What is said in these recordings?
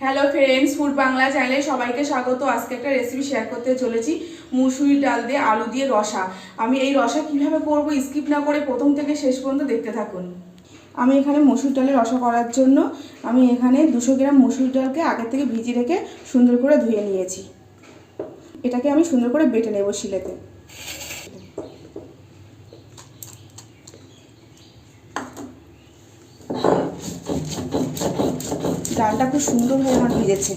Hello friends, food Bangla চ্যানেলে সবাইকে স্বাগত। আজকে একটা রেসিপি শেয়ার করতে চলেছি, মুসুরি ডাল দিয়ে আলু দিয়ে রসা। আমি এই রসা কিভাবে করব স্কিপ না করে প্রথম থেকে শেষ পর্যন্ত দেখতে থাকুন। আমি এখানে মসুর ডালের রসা করার জন্য আমি এখানে 200 গ্রাম মসুর ডালকে আগে থেকে ভিজিয়ে রেখে সুন্দর করে ধুয়ে নিয়েছি। এটাকে আমি সুন্দর করে বেটে নেব শিলেতে। ডালটা খুব সুন্দরভাবে আমার ভিজেছে।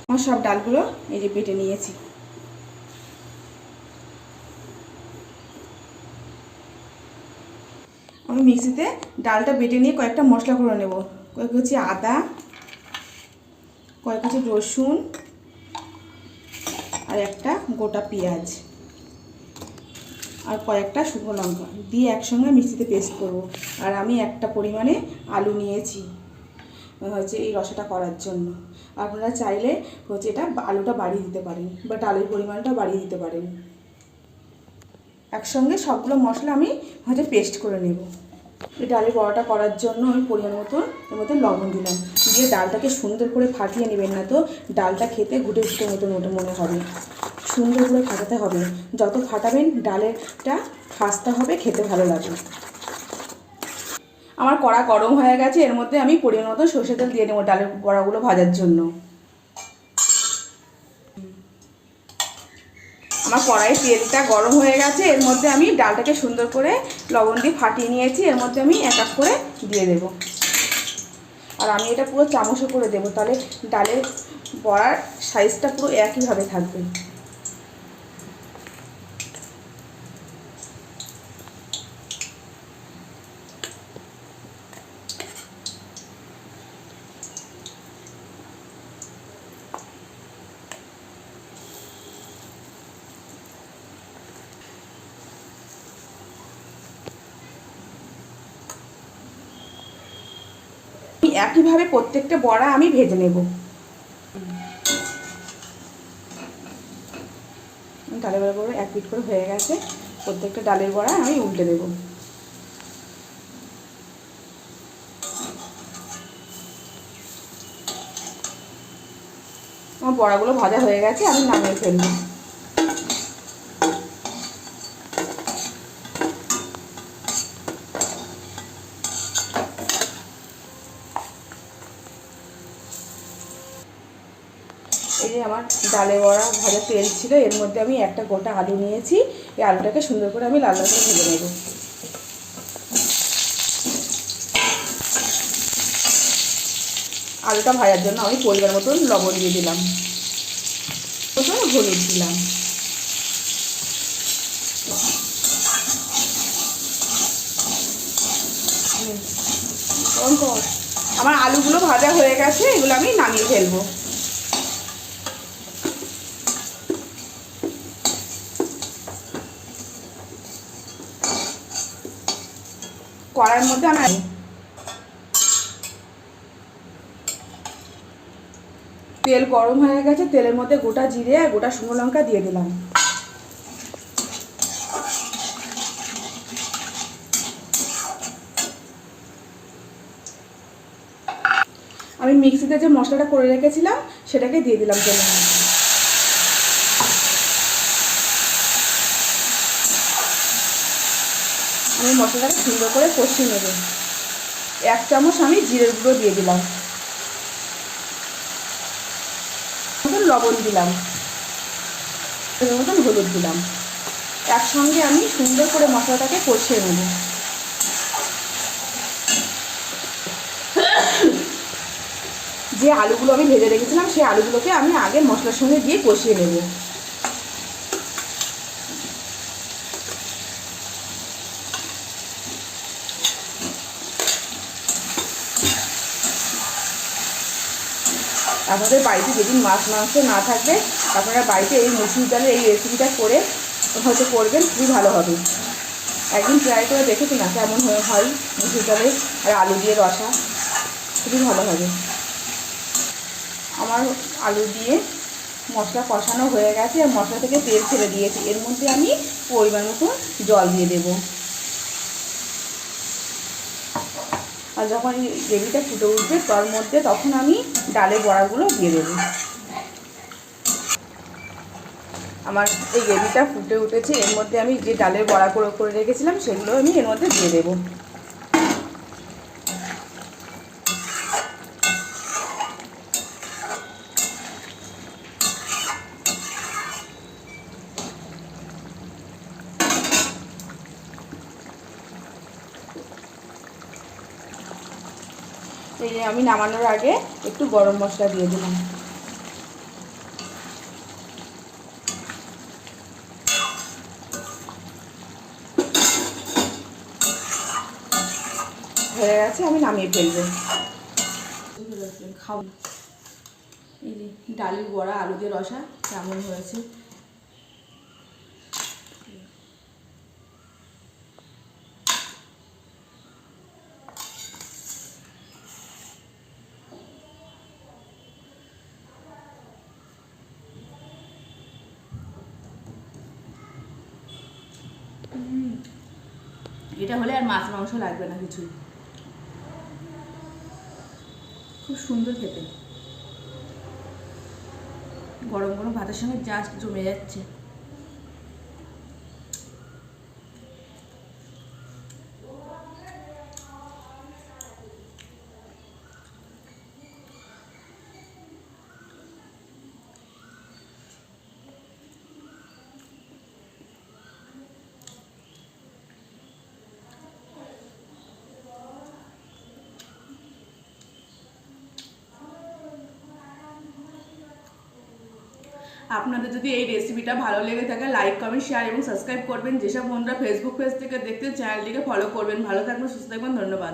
আমার সব ডালগুলো এই যে বেটে নিয়েছি। আমি মিক্সিতে ডালটা বেটে নিয়ে কয়েকটা মশলা করে নেব। কয়েক কুচি আদা, কয়েক কুচি রসুন আর একটা গোটা পেঁয়াজ আর কয়েকটা শুকনো লঙ্কা দিয়ে একসঙ্গে মিক্সিতে পেস্ট করব। আর আমি একটা পরিমাণে আলু নিয়েছি এই রসাটা করার জন্য। আপনারা চাইলে এটা আলুটা বাড়িয়ে দিতে পারেন বা ডালের পরিমাণটা বাড়িয়ে দিতে পারেন। একসঙ্গে সবগুলো মশলা আমি পেস্ট করে নেব। এই ডালের বড়াটা করার জন্য আমি পরিমাণ মতন এর মধ্যে লবণ দিলাম, দিয়ে ডালটাকে সুন্দর করে ফাটিয়ে নেবেন, না তো ডালটা খেতে ঘুটে ঘুটে মতন মনে হবে। সুন্দর করে ফাটাতে হবে, যত ফাটাবেন ডালেরটা খাস্তা হবে, খেতে ভালো লাগবে। আমার কড়া গরম হয়ে গেছে, এর মধ্যে আমি পরিমাণ মতো সরষে তেল দিয়ে নেবো ডালের বড়াগুলো ভাজার জন্য। আমার কড়াইয়ের তেলটা গরম হয়ে গেছে, এর মধ্যে আমি ডালটাকে সুন্দর করে লবণ দিয়ে ফাটিয়ে নিয়েছি, এর মধ্যে আমি এক এক করে দিয়ে দেব। আর আমি এটা পুরো চামচে করে দেবো, তাহলে ডালের বড়ার সাইজটা পুরো একইভাবে থাকবে। একইভাবে প্রত্যেকটা বড়া আমি ভেজে নেব। ডালের বড়াগুলো এক পিঠ করে হয়ে গেছে, প্রত্যেকটা ডালের বড়া আমি উল্টে দেব। আমার বড়াগুলো ভাজা হয়ে গেছে, আমি নামিয়ে ফেলবো। এই যে আমার ডালে বড়া ভাজা তেল ছিল, এর মধ্যে আমি একটা গোটা আলু নিয়েছি। এই আলুটাকে সুন্দর করে আমি লাল লাল করে ভেজে নেব। আলুটা ভাজার জন্য আমি পরিমাণ মতন লবণ দিয়ে দিলাম, হলুদ দিলাম। আমার আলুগুলো ভাজা হয়ে গেছে, এগুলো আমি নামিয়ে ফেলবো। কড়াইয়ের মধ্যে আমি তেল গরম হয়ে গেছে, তেলের মধ্যে গোটা জিরে আর গোটা শুকনো লঙ্কা দিয়ে দিলাম। আমি মিক্সিতে যে মশলাটা করে রেখেছিলাম সেটাকে দিয়ে দিলাম তেলের মধ্যে। আমি মশলাটাকে সুন্দর করে কষিয়ে নেব। 1 চামচ আমি জিরের গুঁড়ো দিয়ে দিলাম, লবণ দিলাম, এর মতন হলুদ দিলাম। একসঙ্গে আমি সুন্দর করে মশলাটাকে কষিয়ে নেব। যে আলুগুলো আমি ভেজে রেখেছিলাম সেই আলুগুলোকে আমি আগে মশলার সঙ্গে দিয়ে কষিয়ে নেব। আপনাদের বাড়িতে যেদিন মাছ মাংস না থাকবে, আপনারা বাড়িতে এই মুসুর ডালের এই রেসিপিটা করে করবেন, খুবই ভালো হবে। একদিন ট্রাই করে দেখেছি না কেমন হয় মুসুর ডালের আর আলু দিয়ে রসা, খুবই ভালো হবে। আমার আলু দিয়ে মশলা কষানো হয়ে গেছে আর মশলা থেকে তেল ছেড়ে দিয়েছি। এর মধ্যে আমি পরিমাণ মতো জল দিয়ে দেবো। আর যখন এই গ্রেভিটা ফুটে উঠবে তার মধ্যে তখন আমি ডালের বড়াগুলো দিয়ে দেবো। আমার এই গ্রেভিটা ফুটে উঠেছে, এর মধ্যে আমি যে ডালের বড়া করে রেখেছিলাম সেগুলো আমি এর মধ্যে দিয়ে দেবো। এই যে আমি নামানোর আগে একটু গরম মশলা দিয়ে দিলাম। হয়ে গেছে, আমি নামিয়ে ফেলবো। খাও। এই যে ডালের বড়া আলু দিয়ে রসা কেমন হয়েছে। এটা হলে আর মাছ মাংস লাগবে না কিছুই। খুব সুন্দর খেতে, গরম গরম ভাতের সঙ্গে জাস্ট জমে যাচ্ছে। আপনাদের যদি এই রেসিপিটা ভালো লেগে থাকে লাইক কমেন্ট শেয়ার এবং সাবস্ক্রাইব করবেন। যেসব বন্ধুরা ফেসবুক পেজ থেকে দেখতে চ্যানেলটিকে ফলো করবেন। ভালো থাকবেন, সুস্থ থাকবেন, ধন্যবাদ।